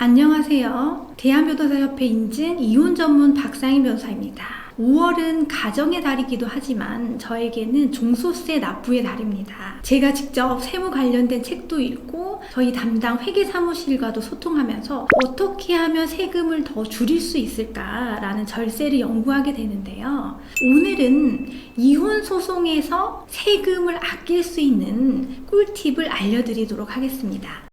안녕하세요. 대한변호사협회 인증 이혼 전문 박상인 변호사입니다. 5월은 가정의 달이기도 하지만 저에게는 종소세 납부의 달입니다. 제가 직접 세무 관련된 책도 읽고 저희 담당 회계사무실과도 소통하면서 어떻게 하면 세금을 더 줄일 수 있을까라는 절세를 연구하게 되는데요. 오늘은 이혼 소송에서 세금을 아낄 수 있는 꿀팁을 알려드리도록 하겠습니다.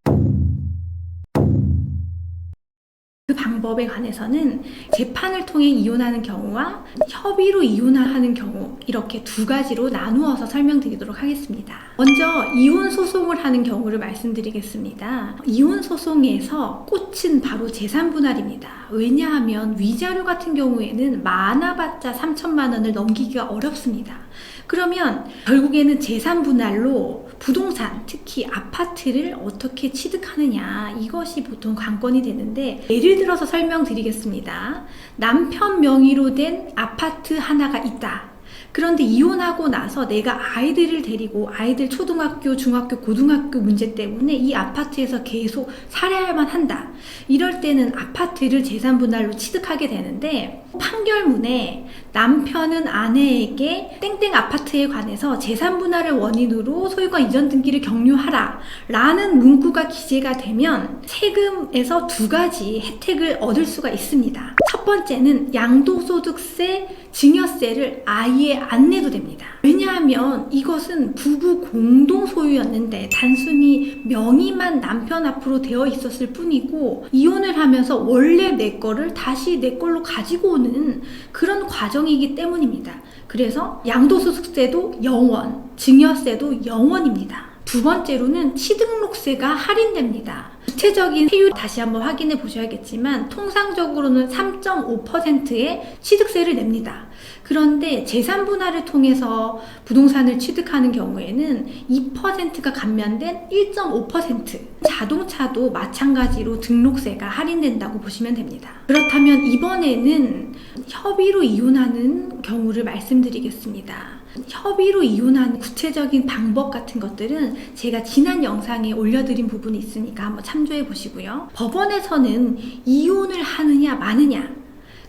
그 방법에 관해서는 재판을 통해 이혼하는 경우와 협의로 이혼하는 경우 이렇게 두 가지로 나누어서 설명드리도록 하겠습니다. 먼저 이혼 소송을 하는 경우를 말씀드리겠습니다. 이혼 소송에서 꽃은 바로 재산 분할입니다. 왜냐하면 위자료 같은 경우에는 많아봤자 3천만 원을 넘기기가 어렵습니다. 그러면 결국에는 재산 분할로 부동산, 특히 아파트를 어떻게 취득하느냐, 이것이 보통 관건이 되는데, 예를 들어서 설명드리겠습니다. 남편 명의로 된 아파트 하나가 있다. 그런데 이혼하고 나서 내가 아이들을 데리고 아이들 초등학교, 중학교, 고등학교 문제 때문에 이 아파트에서 계속 살아야만 한다. 이럴 때는 아파트를 재산 분할로 취득하게 되는데, 판결문에 남편은 아내에게 땡땡 아파트에 관해서 재산 분할을 원인으로 소유권 이전 등기를 격려하라 라는 문구가 기재가 되면 세금에서 두 가지 혜택을 얻을 수가 있습니다. 첫 번째는 양도소득세, 증여세를 아예 안 내도 됩니다. 왜냐하면 이것은 부부 공동 소유였는데 단순히 명의만 남편 앞으로 되어 있었을 뿐이고, 이혼을 하면서 원래 내 거를 다시 내 걸로 가지고 오는 그런 과정이기 때문입니다. 그래서 양도소득세도 0원, 증여세도 0원입니다. 두 번째로는 취등록세가 할인됩니다. 구체적인 세율 다시 한번 확인해 보셔야겠지만 통상적으로는 3.5%의 취득세를 냅니다. 그런데 재산 분할을 통해서 부동산을 취득하는 경우에는 2%가 감면된 1.5%, 자동차도 마찬가지로 등록세가 할인된다고 보시면 됩니다. 그렇다면 이번에는 협의로 이혼하는 경우를 말씀드리겠습니다. 협의로 이혼하는 구체적인 방법 같은 것들은 제가 지난 영상에 올려드린 부분이 있으니까 한번 참조해 보시고요. 법원에서는 이혼을 하느냐 마느냐,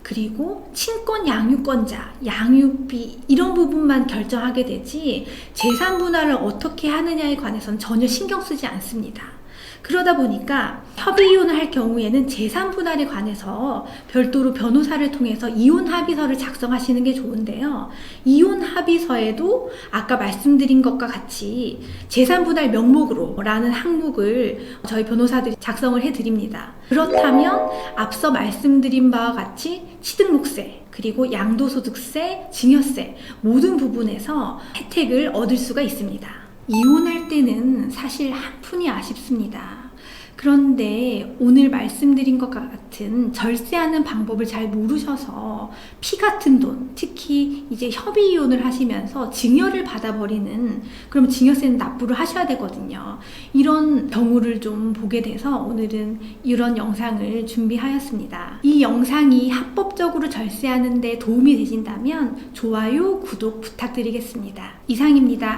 그리고 친권 양육권자, 양육비 이런 부분만 결정하게 되지 재산 분할을 어떻게 하느냐에 관해서는 전혀 신경 쓰지 않습니다. 그러다 보니까 협의 이혼을 할 경우에는 재산 분할에 관해서 별도로 변호사를 통해서 이혼 합의서를 작성하시는 게 좋은데요. 이혼 합의서에도 아까 말씀드린 것과 같이 재산 분할 명목으로 라는 항목을 저희 변호사들이 작성을 해드립니다. 그렇다면 앞서 말씀드린 바와 같이 취등록세, 그리고 양도소득세, 증여세 모든 부분에서 혜택을 얻을 수가 있습니다. 이혼할 때는 사실 한 푼이 아쉽습니다. 그런데 오늘 말씀드린 것과 같은 절세하는 방법을 잘 모르셔서 피 같은 돈, 특히 이제 협의 이혼을 하시면서 증여를 받아버리는, 그럼 증여세는 납부를 하셔야 되거든요. 이런 경우를 좀 보게 돼서 오늘은 이런 영상을 준비하였습니다. 이 영상이 합법적으로 절세하는 데 도움이 되신다면 좋아요, 구독 부탁드리겠습니다. 이상입니다.